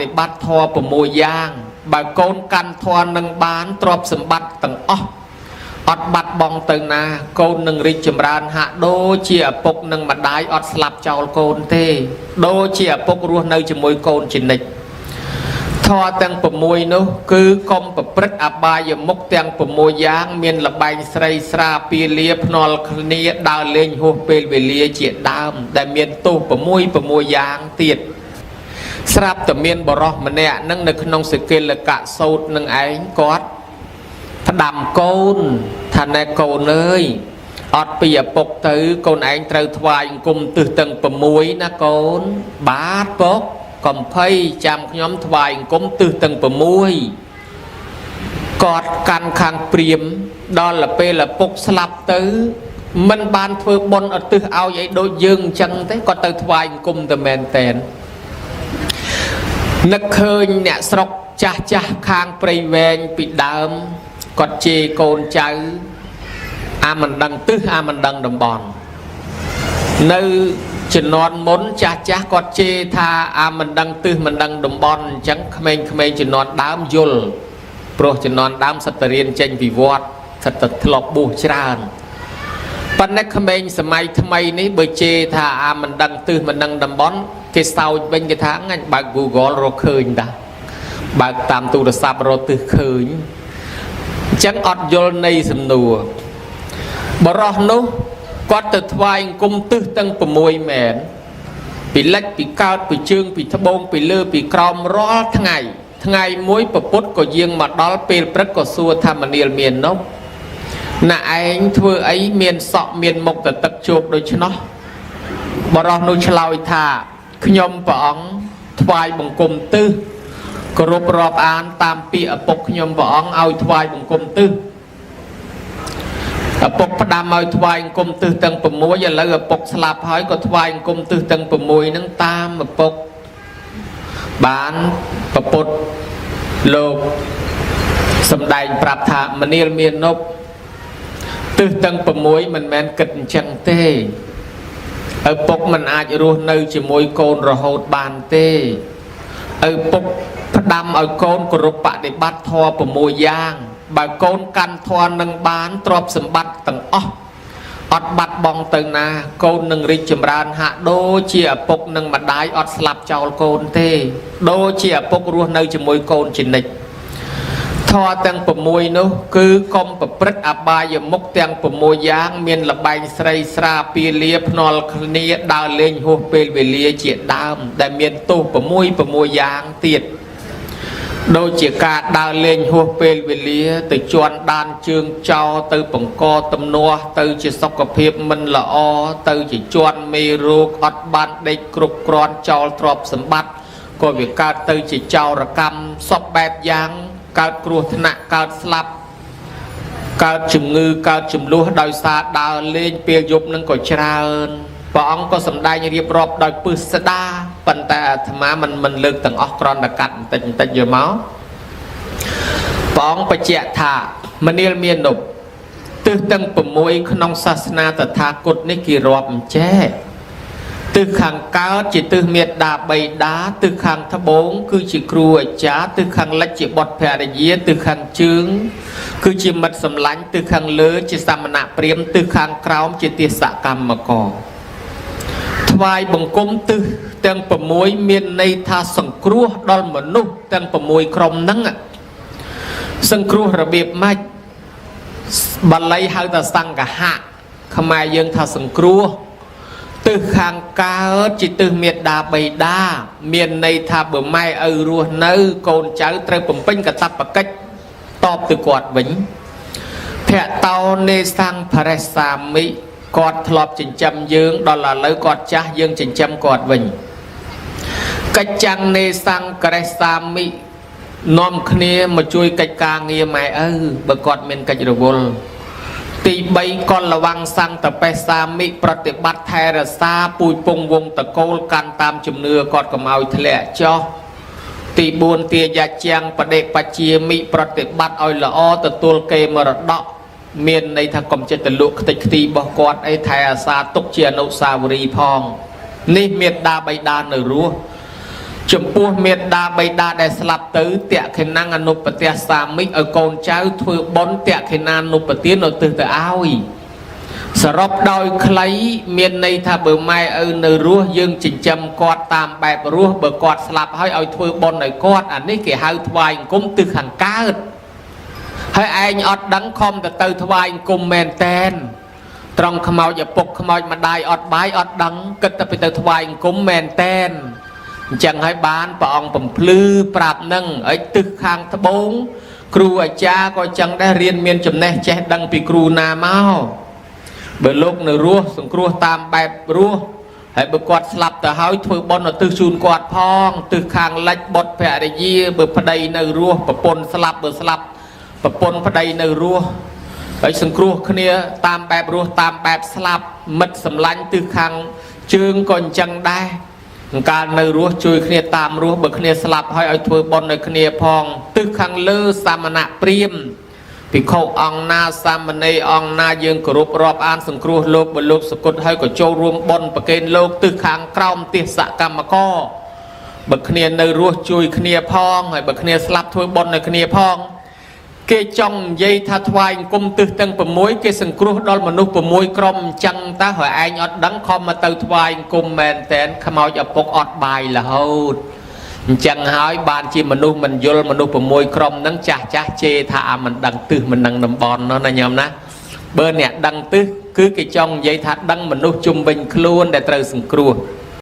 ฏิบัติธรรมมวยยางបើកូនកាន់ធម៌នឹងបានទ្រព្យសម្បត្តិទាំងអស់អត់បាត់បង់ទៅណាកូននឹងរីកចម្រើនហាក់ដូចជាឪពុកនិងម្ដាយអត់ស្លាប់ចោលកូនទេដូចជាឪពុករស់នៅជាមួយកូនជានិច្ចធម៌ទាំង6នោះគឺកុំប្រព្រឹត្តអបាយមុខទាំង6យ៉ាងមានលបែងស្រីស្រាពាលាភ្នាល់គ្នាដើរលេងហួសពេលវេលាជាដើមដែលមានទោស6យ៉ាងទៀតស្រាប់តែមានបរោះម្នាក់នឹងនៅក្នុងសេកិលកៈសោតនឹងឯងគាត់ផ្ដាំកូនថាណែកូនអើយអត់ពីឪពុកទៅកូនឯងត្រូវថ្វាយអង្គមទិសទាំង6ណាកូនបាទពុកកំភៃចាំខ្ញុំថ្វាយអង្គមទិសទាំង6គាត់កាន់ខាងព្រាមដល់ពេលឪពុកស្លាប់ទៅមិនបានធ្វើបុណ្យឧទ្ទិសឲ្យអីដូចយើងអញ្ចឹងទេគាត់ទៅថ្វាយអង្គមតែមែនតែននឹកឃើញអ្នកស្រុកចាស់ចាស់ខាងព្រៃវែងពីដើមគាត់ជេរកូនចៅអាមិនដឹងទិសអាមិនដឹងតំបន់នៅជំនាន់មុនចាស់ចាស់គាត់ជេរថាអាមិនដឹងទិសមិនដឹងតំបន់អញ្ចឹងក្មេងៗជំនាន់ដើមយល់ព្រោះជំនាន់ដើមសិតតែរៀនចេញពីវត្តសិតតែធ្លាប់បួសច្រើនប៉ុន្តែក្មេងសម័យថ្មីនេះបើជេរថាអាមិនដឹងទិសមិនដឹងតំបន់គេសោចវិញគេថាងាញ់បើក Google រកឃើញតាបើកតាមទូរស័ព្ទរកទិសឃើញអញ្ចឹងអត់យល់នៃសំណួរបរោះនោះគាត់ទៅថ្វាយអង្គមទិសទាំង6មែនពីលិចពីកើតពីជើងពីត្បូងពីលើពីក្រោមរាល់ថ្ងៃមួយពពុទ្ធក៏យាងមកដល់ពេលព្រឹកក៏សួរថាមនាលមាននោះណាឯងធ្វើអីមានសក់មានមុខទៅទឹកជោកដូច្នោះបរោះនោះឆ្លើយថាខ្ញុំព្រះអង្គថ្វាយបង្គំទិសគោរពរាប់អានតាមពាក្យឪពុកខ្ញុំព្រះអង្គឲ្យថ្វាយបង្គំទិសឪពុកផ្ដាំឲ្យថ្វាយអង្គមទិសទាំង6ឥឡូវឪពុកស្លាប់ហើយក៏ថ្វាយអង្គមទិសទាំង6ហ្នឹងតាមឪពុកបានប្រពុតលោកសម្ដែងប្រាប់ថាមនាលមាននប់ទិសទាំង6មិនមែនគិតអញ្ចឹងទេឪពុកមិនអាចរស់នៅជាមួយកូនរហូតបានទេឪពុកផ្ដាំឲ្យកូនគោរពបដិបត្តិធម៌6យ៉ាងបើកូនកាន់ធម៌នឹងបានទ្រព្យសម្បត្តិទាំងអស់អត់បាត់បង់ទៅណាកូននឹងរីកចម្រើនហាក់ដូចជាឪពុកនិងម្ដាយអត់ស្លាប់ចោលកូនទេដូចជាឪពុករស់នៅជាមួយកូនជានិច្ចធម៌ទាំង6នោះគឺកុំប្រព្រឹត្តអបាយមុខទាំង6យ៉ាងមានលបែងស្រីស្រាពាលាភ្នាល់គ្នាដើរលេងហួសពេលវេលាជាដើមដែលមានទោស6យ៉ាងទៀតដូចជាការដើរលេងហួសពេលវេលាទៅជន់ដានជើងចោលទៅបង្កទំនាស់ទៅជាសុខភាពមិនល្អទៅជាជន់មេរោគអត់បានដេកគ្រប់គ្រាន់ចោលទ្រព្យសម្បត្តិក៏វាកើតទៅជាចោរកម្មសពបែបយ៉ាងកើតគ្រោះថ្នាក់កើតស្លាប់កើតជំងឺកើតចំនួនដោយសារដើរលេងពេលយប់នឹងក៏ច្រើនព្រះអង្គក៏សម្ដែងរៀបរាប់ដោយពឹសស្ដាប៉ុន្តែអាត្មាមិនលើកទាំងអស់គ្រាន់តែកាត់បន្តិចយកមកព្រះអង្គបញ្ជាក់ថាមនាលមាននប់ទិសទាំង6ក្នុងសាសនាតថាគតនេះគេរាប់អញ្ចេះទិសខាងកើតជាទិសមេត្តាបិតាទិសខាងត្បូងគឺជាគ្រូអាចារ្យទិសខាងលិចជាបុត្រភរិយាទិសខាងជើងគឺជាមិត្តសម្លាញ់ទិសខាងលើជាសមណៈព្រាហ្មណ៍ទិសខាងក្រោមជាទាសកម្មករថ្វាយបង្គំទិសទាំង6មានន័យថាសង្គ្រោះដល់មនុស្សទាំង6ក្រុមហ្នឹងសង្គ្រោះរបៀបម៉េចបាលីហៅថាសង្កហៈខ្មែរយើងថាសង្គ្រោះទិសខាងកើតជាទិសមេត្តាបិតាមានន័យថាបើម៉ែឪរស់នៅកូនចៅត្រូវបំពេញកាតព្វកិច្ចតបទៅគាត់វិញភៈតោនេសង្ភរេសាមិគាត់ធ្លាប់ចិញ្ចឹមយើងដល់ឥឡូវគាត់ចាស់យើងចិញ្ចឹមគាត់វិញកិច្ចចាំងនេសង្ករេសាមិនាំគ្នាមកជួយកិច្ចការងារម៉ែឪបើគាត់មានកិច្ចរវល់ទី3កលលវង្សង្តបេសាមិប្រតិបត្តិថែរក្សាពូជពងវងតកូលកាន់តាមជំនឿគាត់កុំឲ្យធ្លាក់ចុះទី4ទាយាជាងបដិបជាមិប្រតិបត្តិឲ្យល្អទទួលគេមរតកមានន័យថាកុំចិត្តទៅលក់ខ្ទេចខ្ទីរបស់គាត់អីថែអាសាទុកជាអនុស្សាវរីយ៍ផងនេះមេត្តាបិតានៅរស់ ចំពោះមេត្តាបិតាដែលស្លាប់ទៅតេខេណាំងអនុបទាសាមិកឲ្យកូនចៅធ្វើបុណ្យតេខេណានុបទានឧទ្ទិសទៅឲ្យសរុបដោយខ្លីមានន័យថាបើម៉ែឪនៅរស់យើងចិញ្ចឹមគាត់តាមបែបរស់បើគាត់ស្លាប់ហើយឲ្យធ្វើបុណ្យឲ្យគាត់អានេះគេហៅថ្វាយអង្គមទិសខាងកើតហើយឯងអត់ដឹងខំទៅថ្វាយអង្គមមែនតែនត្រង់ខ្មោចឪពុកខ្មោចម្ដាយអត់បាយអត់ដឹងគិតតែទៅថ្វាយអង្គមមែនតែនអញ្ចឹងហើយបានព្រះអង្គបំភ្លឺប្រាប់នឹងឲ្យទិសខាងត្បូងគ្រូអាចារ្យក៏អញ្ចឹងដែររៀនមានចំណេះចេះដឹងពីគ្រូណាមកបើលោកនៅរស់សង្គ្រោះតាមបែបរស់ហើយបើគាត់ស្លាប់ទៅហើយធ្វើបុណ្យឧទ្ទិសជូនគាត់ផងទិសខាងលិចបុត្រភរិយាបើប្តីនៅរស់ប្រពន្ធស្លាប់បើស្លាប់ប្រពន្ធប្តីនៅរស់ហើយសង្គ្រោះគ្នាតាមបែបរស់តាមបែបស្លាប់មិត្តសម្លាញ់ទិសខាងជើងក៏អញ្ចឹងដែរកាលនៅរស់ជួយគ្នាតាមរស់បើគ្នាស្លាប់ហើយឲ្យធ្វើបុណ្យឲ្យគ្នាផងទិសខាងលើសាមណៈព្រាហ្មណ៍ភិក្ខុអង្គណាសាមណេរអង្គណាយើងគោរពរាប់អានសង្គ្រោះលោកបើលោកសគុតហើយក៏ចូលរួមបុណ្យប្រគេនលោកទិសខាងក្រោមទិសកម្មករបើគ្នានៅរស់ជួយគ្នាផងហើយបើគ្នាស្លាប់ធ្វើបុណ្យឲ្យគ្នាផងគេចង់និយាយថាថ្វាយអង្គមទិសទាំង6គេសង្គ្រោះដល់មនុស្ស6ក្រុមអញ្ចឹងតើហើយឯងអត់ដឹងខំមកទៅថ្វាយអង្គមមែនតែនខ្មោចឪពុកអត់បាយរហូតអញ្ចឹងហើយបានជាមនុស្សមិនយល់មនុស្ស6ក្រុមហ្នឹងចាស់ជេរថាអាមិនដឹងទិសមិនដឹងតំបន់នោះណាញោមណាបើអ្នកដឹងទិសគឺគេចង់និយាយថាដឹងមនុស្សជុំវិញខ្លួនដែលត្រូវសង្គ្រោះ